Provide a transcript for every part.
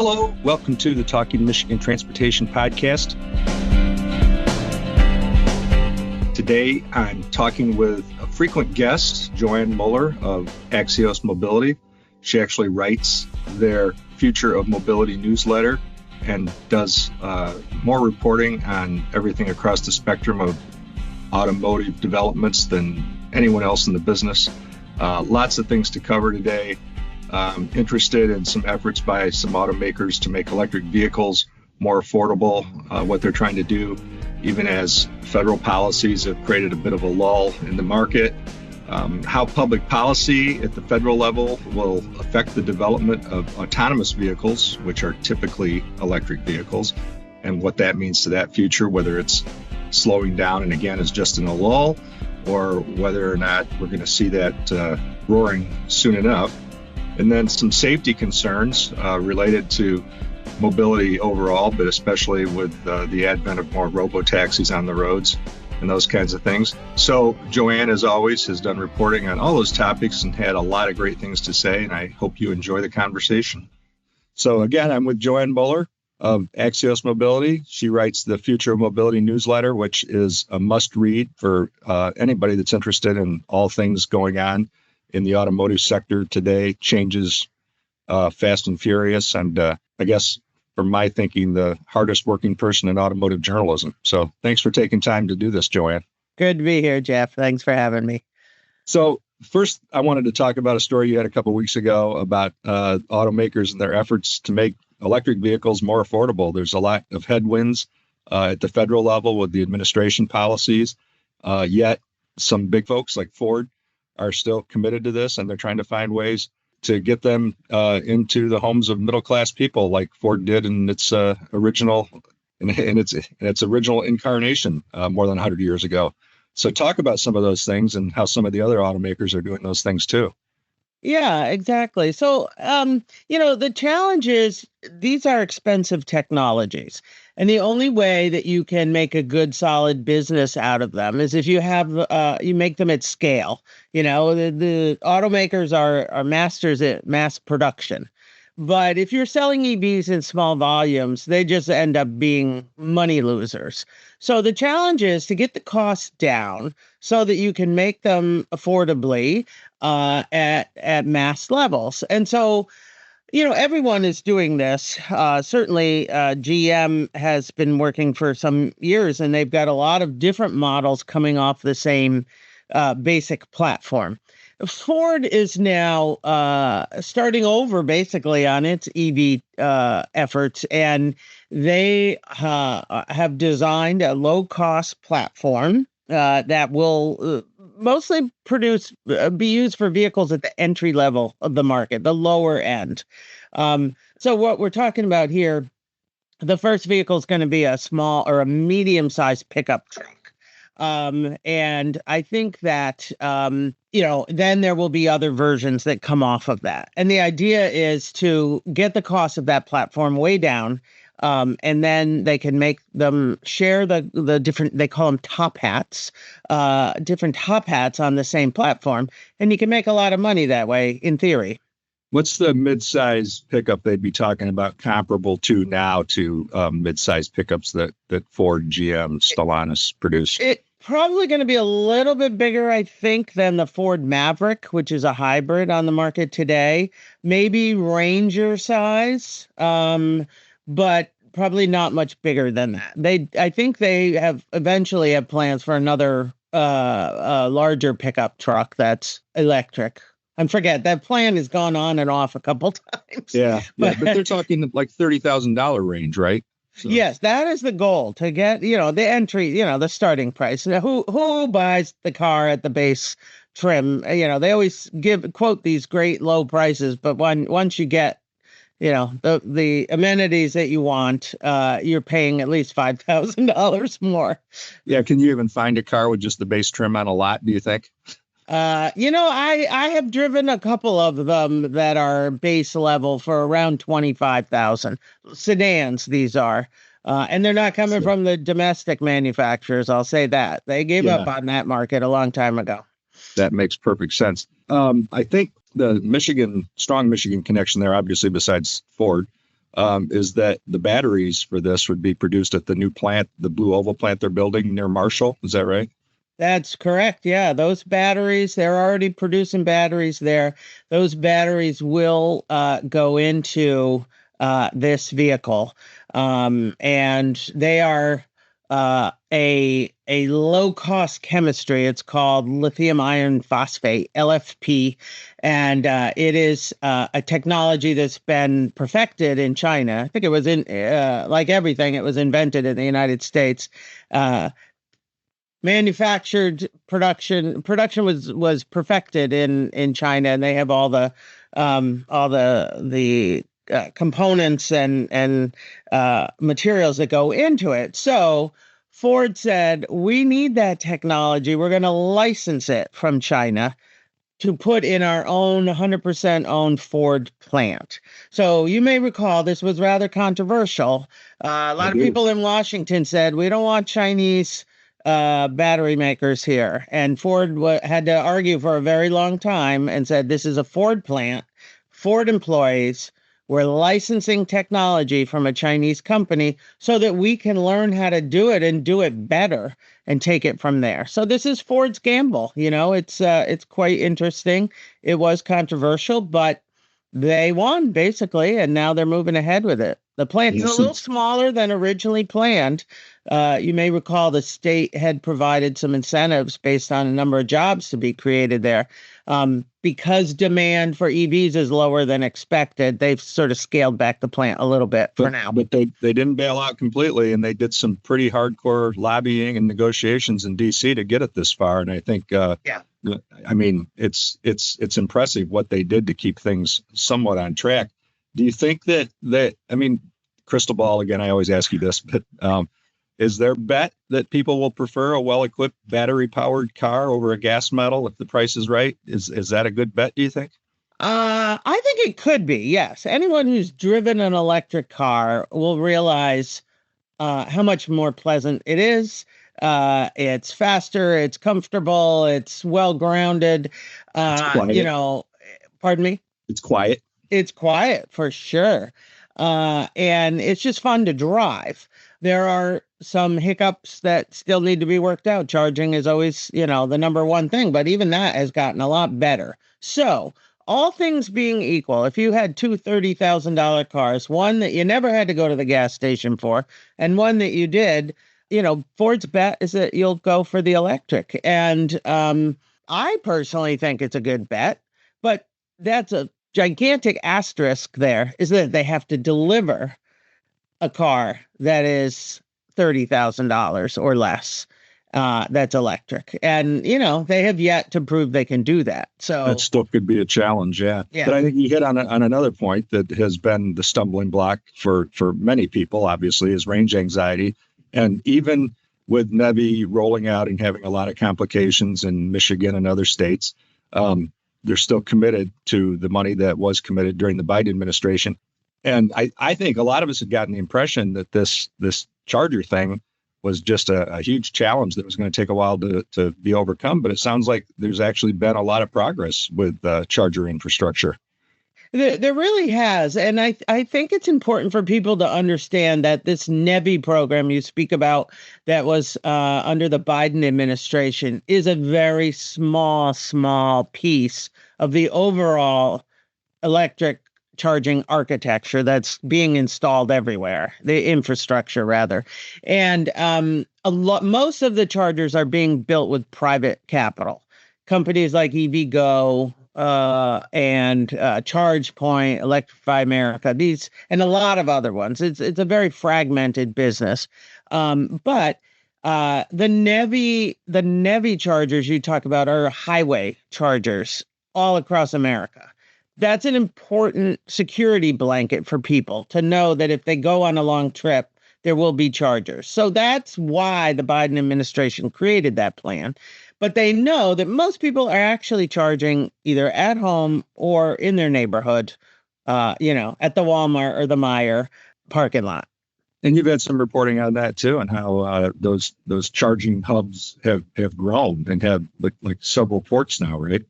Hello, welcome to the Talking Michigan Transportation Podcast. Today, I'm talking with a frequent guest, Joanne Muller of Axios Mobility. She actually writes their Future of Mobility newsletter and does more reporting on everything across the spectrum of automotive developments than anyone else in the business. Lots of things to cover today. Interested in some efforts by some automakers to make electric vehicles more affordable, what they're trying to do, even as federal policies have created a bit of a lull in the market, how public policy at the federal level will affect the development of autonomous vehicles, which are typically electric vehicles, and what that means to that future, whether it's slowing down and again is just in a lull, or whether or not we're going to see that roaring soon enough. And then some safety concerns related to mobility overall, but especially with the advent of more robotaxis on the roads and those kinds of things. So Joanne, as always, has done reporting on all those topics and had a lot of great things to say, and I hope you enjoy the conversation. So again, I'm with Joanne Muller of Axios Mobility. She writes the Future of Mobility newsletter, which is a must-read for anybody that's interested in all things going on in the automotive sector today. Changes fast and furious, and I guess from my thinking, the hardest working person in automotive journalism. So thanks for taking time to do this, Joanne. Good to be here, Jeff. Thanks for having me. So first, I wanted to talk about a story you had a couple of weeks ago about automakers and their efforts to make electric vehicles more affordable. There's a lot of headwinds at the federal level with the administration policies, yet some big folks like Ford are still committed to this, and they're trying to find ways to get them into the homes of middle-class people, like Ford did in its original incarnation more than 100 years ago. So talk about some of those things and how some of the other automakers are doing those things too. Yeah, exactly. So, the challenge is these are expensive technologies. And the only way that you can make a good, solid business out of them is if you have, you make them at scale. The automakers are masters at mass production. But if you're selling EVs in small volumes, they just end up being money losers. So the challenge is to get the costs down so that you can make them affordably at mass levels. And so, everyone is doing this. Certainly, GM has been working for some years, and they've got a lot of different models coming off the same basic platform. Ford is now starting over basically on its EV efforts, and they have designed a low-cost platform that will mostly be used for vehicles at the entry level of the market, the lower end. So what we're talking about here, the first vehicle is going to be a small or a medium-sized pickup truck. And I think that, then there will be other versions that come off of that. And the idea is to get the cost of that platform way down. And then they can make them share the different, they call them top hats, different top hats on the same platform. And you can make a lot of money that way, in theory. What's the mid-size pickup they'd be talking about comparable to now to mid-size pickups that Ford, GM, Stellantis produce? It's probably going to be a little bit bigger, I think, than the Ford Maverick, which is a hybrid on the market today. Maybe Ranger size, but probably not much bigger than that. I think they eventually have plans for another larger pickup truck that's electric. I forget, that plan has gone on and off a couple times. Yeah, but they're talking like $30,000 range, right? So. Yes, that is the goal, to get, the entry, the starting price. Now, who buys the car at the base trim? They always quote these great low prices, but once you get, the amenities that you want, you're paying at least $5,000 more. Yeah, can you even find a car with just the base trim on a lot, do you think? I have driven a couple of them that are base level for around 25,000 sedans. These are, and they're not coming from the domestic manufacturers. I'll say that they gave up on that market a long time ago. That makes perfect sense. I think the strong Michigan connection there, obviously besides Ford, is that the batteries for this would be produced at the new plant, the Blue Oval plant they're building near Marshall. Is that right? That's correct. Yeah, those batteries, they're already producing batteries there. Those batteries will go into this vehicle. And they are a low cost chemistry. It's called lithium iron phosphate, LFP. And it is a technology that's been perfected in China. I think it was like everything, it was invented in the United States. Manufactured production was perfected in China, and they have all the components and materials that go into it. So Ford said, we need that technology. We're going to license it from China to put in our own 100% owned Ford plant. So you may recall this was rather controversial. A lot of people in Washington said, we don't want Chinese battery makers here. And Ford had to argue for a very long time and said, this is a Ford plant, Ford employees. We're licensing technology from a Chinese company so that we can learn how to do it and do it better and take it from there. So this is Ford's gamble. It's quite interesting. It was controversial, but they won basically, and now they're moving ahead with it. The plant is a little smaller than originally planned. You may recall the state had provided some incentives based on a number of jobs to be created there. Because demand for EVs is lower than expected, they've sort of scaled back the plant a little bit for now. But they didn't bail out completely, and they did some pretty hardcore lobbying and negotiations in D.C. to get it this far. And I think, I mean, it's impressive what they did to keep things somewhat on track. Do you think that I mean, crystal ball again, I always ask you this, but is there a bet that people will prefer a well-equipped battery-powered car over a gas metal if the price is right? Is that a good bet, do you think? I think it could be, yes. Anyone who's driven an electric car will realize how much more pleasant it is. It's faster, it's comfortable, it's well-grounded. Pardon me? It's quiet. It's quiet for sure. And it's just fun to drive. There are some hiccups that still need to be worked out. Charging is always, the number one thing, but even that has gotten a lot better. So all things being equal, if you had two $30,000 cars, one that you never had to go to the gas station for, and one that you did, Ford's bet is that you'll go for the electric. And I personally think it's a good bet, but that's a gigantic asterisk there, is that they have to deliver a car that is $30,000 or less that's electric. And, they have yet to prove they can do that. So that still could be a challenge, yeah. But I think you hit on another point that has been the stumbling block for many people, obviously, is range anxiety. And even with NEVI rolling out and having a lot of complications in Michigan and other states, they're still committed to the money that was committed during the Biden administration. And I think a lot of us had gotten the impression that this charger thing was just a huge challenge that was going to take a while to be overcome. But it sounds like there's actually been a lot of progress with charger infrastructure. There really has. And I think it's important for people to understand that this NEVI program you speak about that was under the Biden administration is a very small piece of the overall electric charging architecture that's being installed everywhere, the infrastructure rather. And most of the chargers are being built with private capital. Companies like EVgo, and ChargePoint, Electrify America, these and a lot of other ones. It's a very fragmented business. But the NEVI chargers you talk about are highway chargers all across America. That's an important security blanket for people to know that if they go on a long trip, there will be chargers. So that's why the Biden administration created that plan. But they know that most people are actually charging either at home or in their neighborhood, at the Walmart or the Meijer parking lot. And you've had some reporting on that too, and how those charging hubs have grown and have like several ports now, right?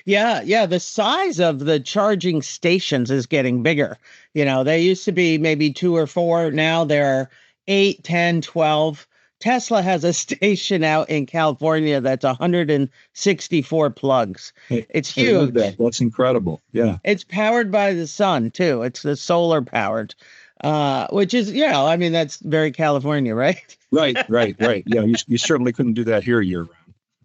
Yeah, yeah. The size of the charging stations is getting bigger. They used to be maybe two or four. Now there are 8, 10, 12. Tesla has a station out in California that's 164 plugs. It's I read huge. that. That's incredible. Yeah. It's powered by the sun too. It's the solar powered, which is, I mean, that's very California, right? Right. Yeah, you certainly couldn't do that here year round.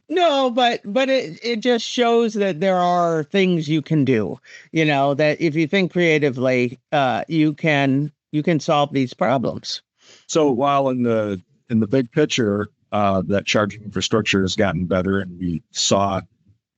No, but it just shows that there are things you can do, that if you think creatively, you can solve these problems. So while in the big picture, that charging infrastructure has gotten better, and we saw,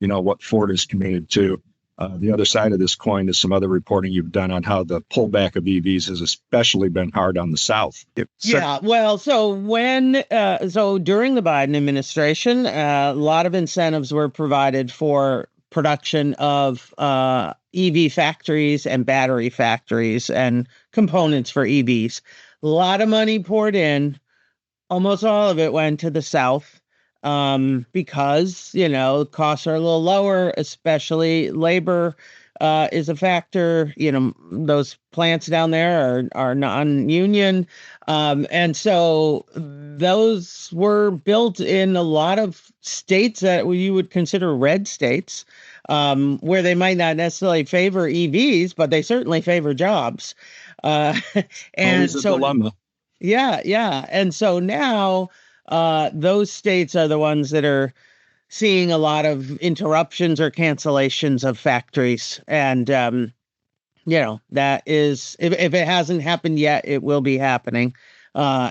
what Ford is committed to. The other side of this coin is some other reporting you've done on how the pullback of EVs has especially been hard on the South. Yeah, well, so during the Biden administration, a lot of incentives were provided for production of EV factories and battery factories and components for EVs. A lot of money poured in. Almost all of it went to the South, because, costs are a little lower, especially labor is a factor. Those plants down there are non-union. And so those were built in a lot of states that you would consider red states, where they might not necessarily favor EVs, but they certainly favor jobs. And Always a dilemma. Yeah, yeah. And so now those states are the ones that are seeing a lot of interruptions or cancellations of factories. And, that is, if it hasn't happened yet, it will be happening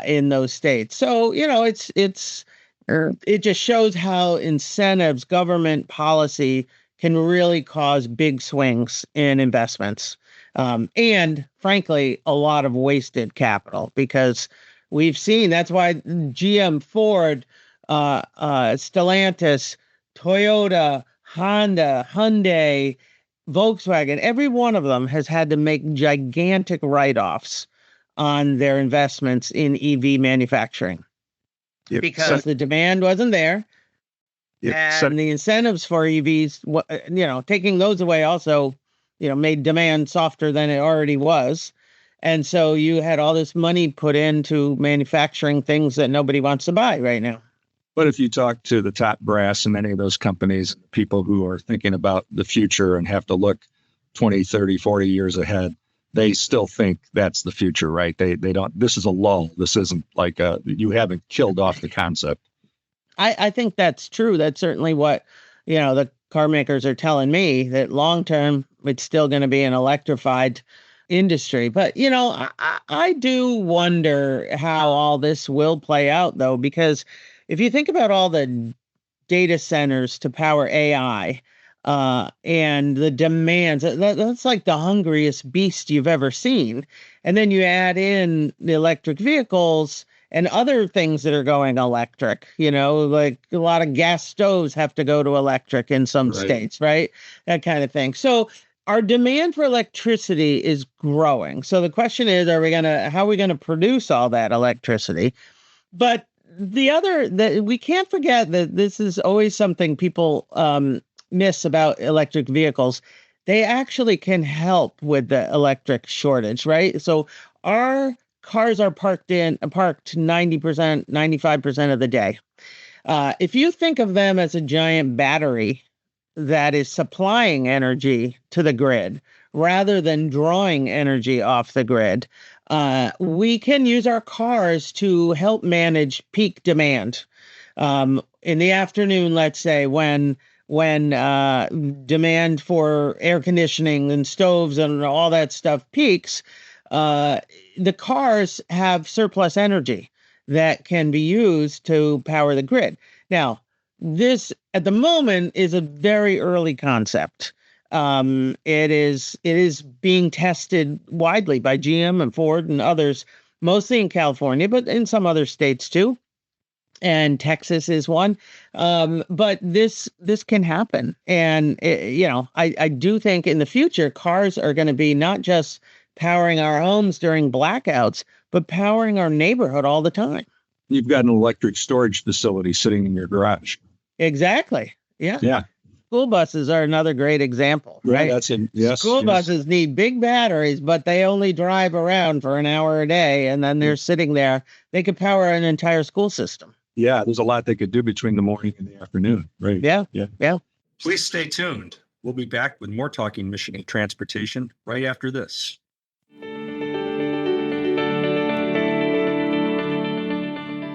in those states. So, it just shows how incentives, government policy can really cause big swings in investments. And frankly, a lot of wasted capital, because we've seen that's why GM, Ford, Stellantis, Toyota, Honda, Hyundai, Volkswagen, every one of them has had to make gigantic write-offs on their investments in EV manufacturing, because the demand wasn't there. And the incentives for EVs, taking those away also, made demand softer than it already was. And so you had all this money put into manufacturing things that nobody wants to buy right now. But if you talk to the top brass in many of those companies, people who are thinking about the future and have to look 20, 30, 40 years ahead, they still think that's the future, right? They don't, this is a lull. This isn't like you haven't killed off the concept. I think that's true. That's certainly what, the car makers are telling me, that long term, it's still going to be an electrified industry. But, I do wonder how all this will play out, though, because if you think about all the data centers to power AI and the demands, that's like the hungriest beast you've ever seen. And then you add in the electric vehicles and other things that are going electric, like a lot of gas stoves have to go to electric in some states, right? That kind of thing. So our demand for electricity is growing. So the question is, how are we going to produce all that electricity? But that we can't forget that this is always something people miss about electric vehicles. They actually can help with the electric shortage, right? So our cars are parked 90%, 95% of the day. If you think of them as a giant battery that is supplying energy to the grid rather than drawing energy off the grid, we can use our cars to help manage peak demand. In the afternoon, let's say, when demand for air conditioning and stoves and all that stuff peaks, the cars have surplus energy that can be used to power the grid. Now, this at the moment is a very early concept. It is being tested widely by GM and Ford and others, mostly in California, but in some other states too. And Texas is one. But this can happen. And, I do think in the future, cars are going to be not just powering our homes during blackouts, but powering our neighborhood all the time. You've got an electric storage facility sitting in your garage. Exactly. Yeah. Yeah. school buses are another great example, right? Yeah, that's it. Yes. School Yes. buses need big batteries, but they only drive around for an hour a day, and then they're sitting there. They could power an entire school system. Yeah, there's a lot they could do between the morning and the afternoon. Right. Yeah. Yeah. Yeah. Please stay tuned. We'll be back with more Talking Michigan Transportation right after this.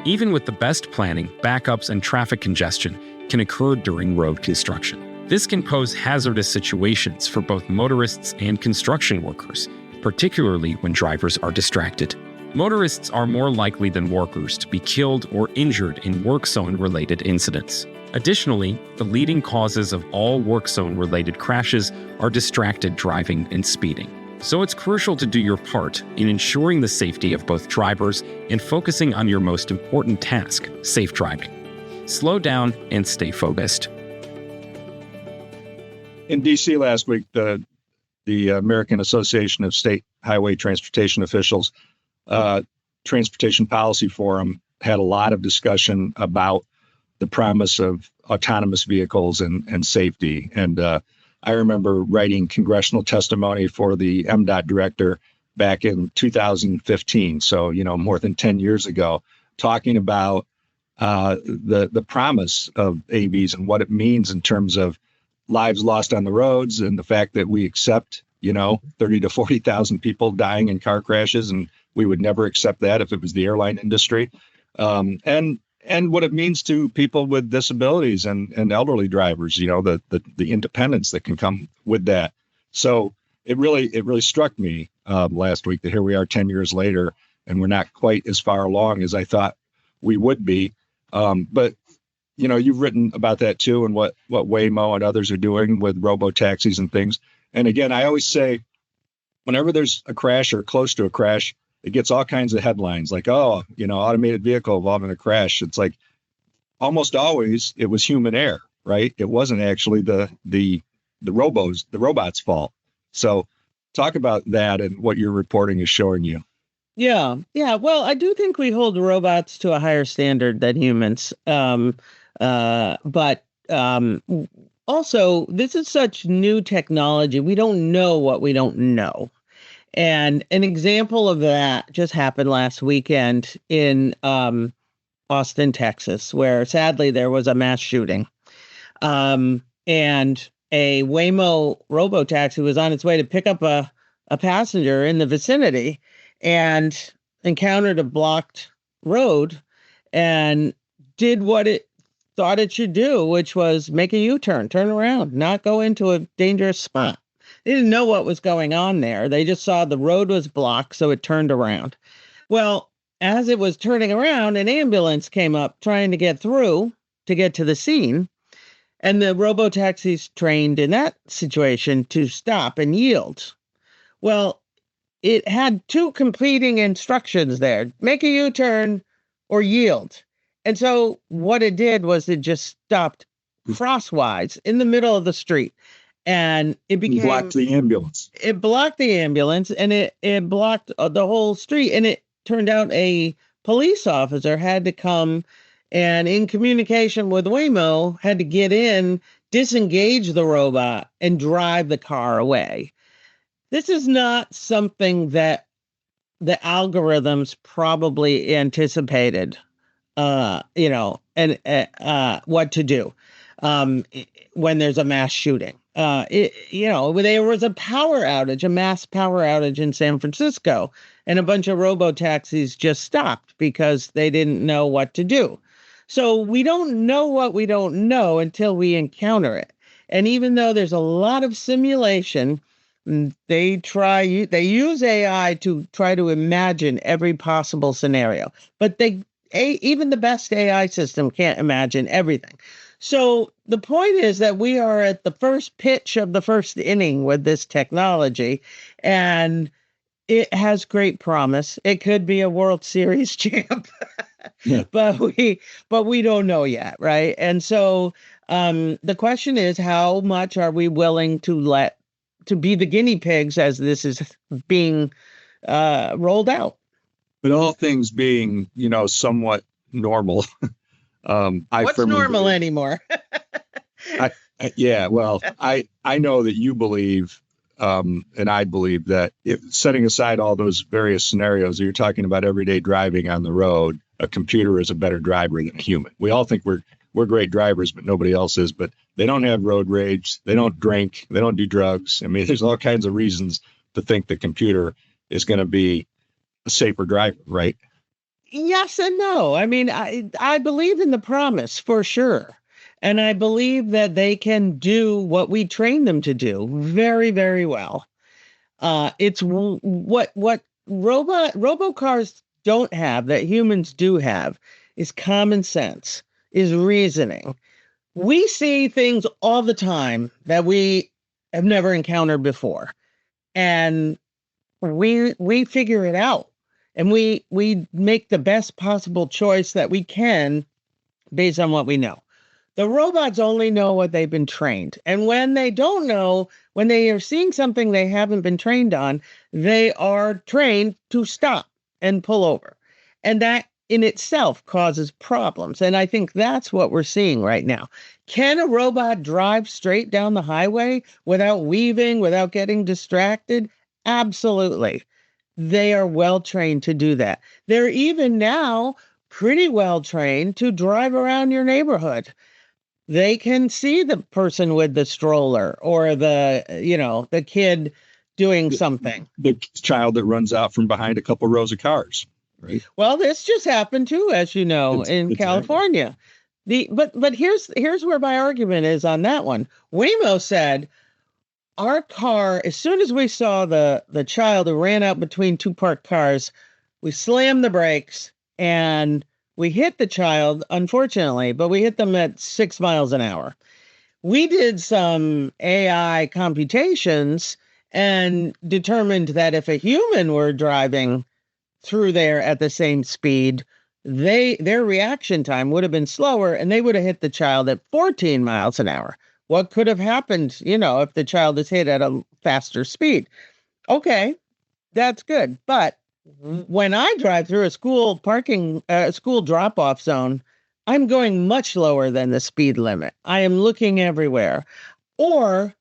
Even with the best planning, backups and traffic congestion can occur during road construction. This can pose hazardous situations for both motorists and construction workers, particularly when drivers are distracted. Motorists are more likely than workers to be killed or injured in work zone-related incidents. Additionally, the leading causes of all work zone-related crashes are distracted driving and speeding. So it's crucial to do your part in ensuring the safety of both drivers and focusing on your most important task, safe driving. Slow down and stay focused. In D.C. last week, the American Association of State Highway Transportation Officials Transportation Policy Forum had a lot of discussion about the promise of autonomous vehicles and safety. And I remember writing congressional testimony for the MDOT director back in 2015. So, more than 10 years ago, talking about the promise of AVs and what it means in terms of lives lost on the roads and the fact that we accept, 30 to 40,000 people dying in car crashes. And we would never accept that if it was the airline industry. And what it means to people with disabilities and elderly drivers, the independence that can come with that. So it really struck me last week that here we are 10 years later, and we're not quite as far along as I thought we would be. But you've written about that too, and what Waymo and others are doing with robotaxis and things. And again, I always say, whenever there's a crash or close to a crash, it gets all kinds of headlines like, automated vehicle involved in a crash. It's like almost always it was human error, right? It wasn't actually the robot's fault. So talk about that and what your reporting is showing you. Yeah. Yeah. Well, I do think we hold robots to a higher standard than humans. But also, this is such new technology. We don't know what we don't know. And an example of that just happened last weekend in Austin, Texas, where sadly there was a mass shooting. And a Waymo robotaxi was on its way to pick up a passenger in the vicinity and encountered a blocked road and did what it thought it should do, which was make a U-turn, turn around, not go into a dangerous spot. They didn't know what was going on there. They just saw the road was blocked, so it turned around. Well, as it was turning around, an ambulance came up trying to get through to get to the scene. And the robotaxi's trained in that situation to stop and yield. Well, it had two competing instructions there: make a U-turn or yield. And so what it did was it just stopped crosswise in the middle of the street. And it blocked the ambulance. It blocked the ambulance, and it blocked the whole street. And it turned out a police officer had to come and, in communication with Waymo, had to get in, disengage the robot, and drive the car away. This is not something that the algorithms probably anticipated, what to do when there's a mass shooting. There was a power outage, a mass power outage in San Francisco, and a bunch of robotaxis just stopped because they didn't know what to do. So we don't know what we don't know until we encounter it. And even though there's a lot of simulation, they use AI to try to imagine every possible scenario. But even the best AI system can't imagine everything. So the point is that we are at the first pitch of the first inning with this technology, and it has great promise. It could be a World Series champ, yeah. but we don't know yet, right? And so the question is, how much are we willing to be the guinea pigs as this is being rolled out? But all things being, somewhat normal. What's normal anymore? Yeah, well, I know that you believe, and I believe that setting aside all those various scenarios that you're talking about everyday driving on the road, a computer is a better driver than a human. We all think we're great drivers, but nobody else is. But they don't have road rage. They don't drink. They don't do drugs. I mean, there's all kinds of reasons to think the computer is going to be a safer driver, right? Yes and no. I mean, I believe in the promise for sure. And I believe that they can do what we train them to do very, very well. It's what robocars don't have that humans do have is common sense, is reasoning. We see things all the time that we have never encountered before. And we figure it out. And we make the best possible choice that we can based on what we know. The robots only know what they've been trained. And when they don't know, when they are seeing something they haven't been trained on, they are trained to stop and pull over. And that in itself causes problems. And I think that's what we're seeing right now. Can a robot drive straight down the highway without weaving, without getting distracted? Absolutely. They are well trained to do that. They're even now pretty well trained to drive around your neighborhood. They can see the person with the stroller or the kid doing something. The child that runs out from behind a couple rows of cars, right? Well, this just happened too, as you know, in California. But here's where my argument is on that one. Waymo said, our car, as soon as we saw the child who ran out between two parked cars, we slammed the brakes and we hit the child, unfortunately, but we hit them at 6 miles an hour. We did some AI computations and determined that if a human were driving through there at the same speed, their reaction time would have been slower and they would have hit the child at 14 miles an hour. What could have happened, if the child is hit at a faster speed? Okay, that's good. But when I drive through a school school drop-off zone, I'm going much lower than the speed limit. I am looking everywhere. Or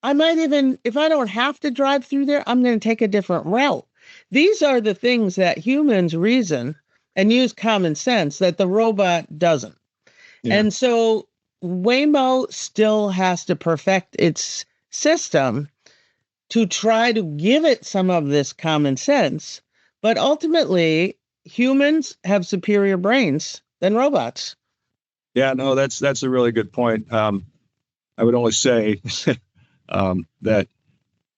I might even, if I don't have to drive through there, I'm going to take a different route. These are the things that humans reason and use common sense that the robot doesn't. Yeah. And so Waymo still has to perfect its system to try to give it some of this common sense. But ultimately, humans have superior brains than robots. Yeah, no, that's a really good point. I would only say that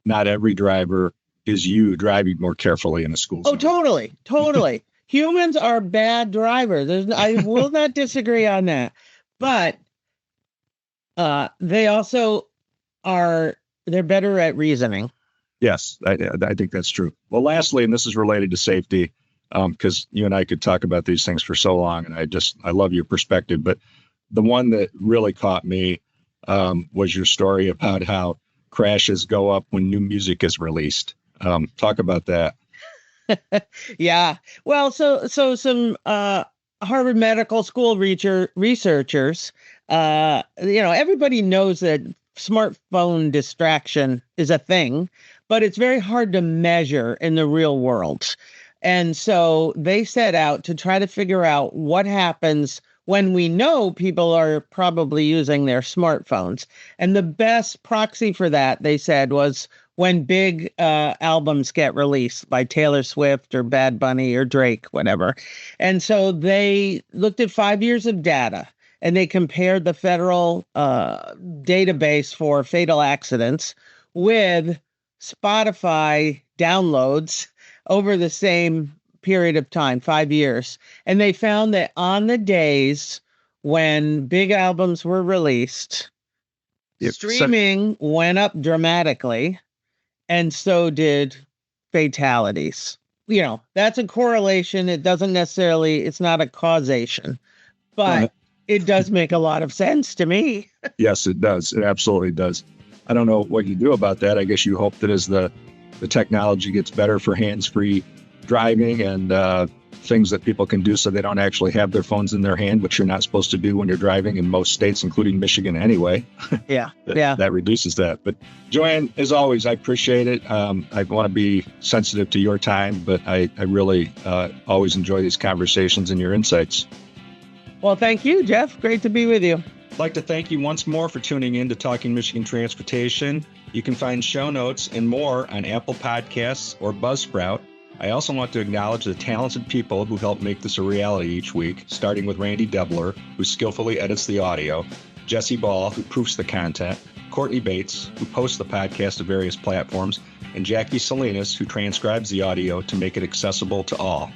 not every driver is you driving more carefully in a school zone. Oh, totally. Humans are bad drivers. I will not disagree on that. But they also they're better at reasoning. Yes, I think that's true. Well, lastly, and this is related to safety, because you and I could talk about these things for so long, and I love your perspective. But the one that really caught me was your story about how crashes go up when new music is released. Talk about that. Yeah. Well, so some Harvard Medical School researchers, everybody knows that smartphone distraction is a thing, but it's very hard to measure in the real world. And so they set out to try to figure out what happens when we know people are probably using their smartphones. And the best proxy for that, they said, was when big albums get released by Taylor Swift or Bad Bunny or Drake, whatever. And so they looked at 5 years of data and they compared the federal database for fatal accidents with Spotify downloads over the same period of time, 5 years. And they found that on the days when big albums were released, streaming went up dramatically, and so did fatalities. That's a correlation. It doesn't necessarily, it's not a causation, but it does make a lot of sense to me. Yes, it does. It absolutely does. I don't know what you do about that. I guess you hope that as the technology gets better for hands-free driving and things that people can do so they don't actually have their phones in their hand, which you're not supposed to do when you're driving in most states, including Michigan anyway. Yeah. That reduces that. But Joanne, as always, I appreciate it. I want to be sensitive to your time, but I really always enjoy these conversations and your insights. Well, thank you, Jeff. Great to be with you. I'd like to thank you once more for tuning in to Talking Michigan Transportation. You can find show notes and more on Apple Podcasts or Buzzsprout. I also want to acknowledge the talented people who help make this a reality each week, starting with Randy Debler, who skillfully edits the audio, Jesse Ball, who proofs the content, Courtney Bates, who posts the podcast to various platforms, and Jackie Salinas, who transcribes the audio to make it accessible to all.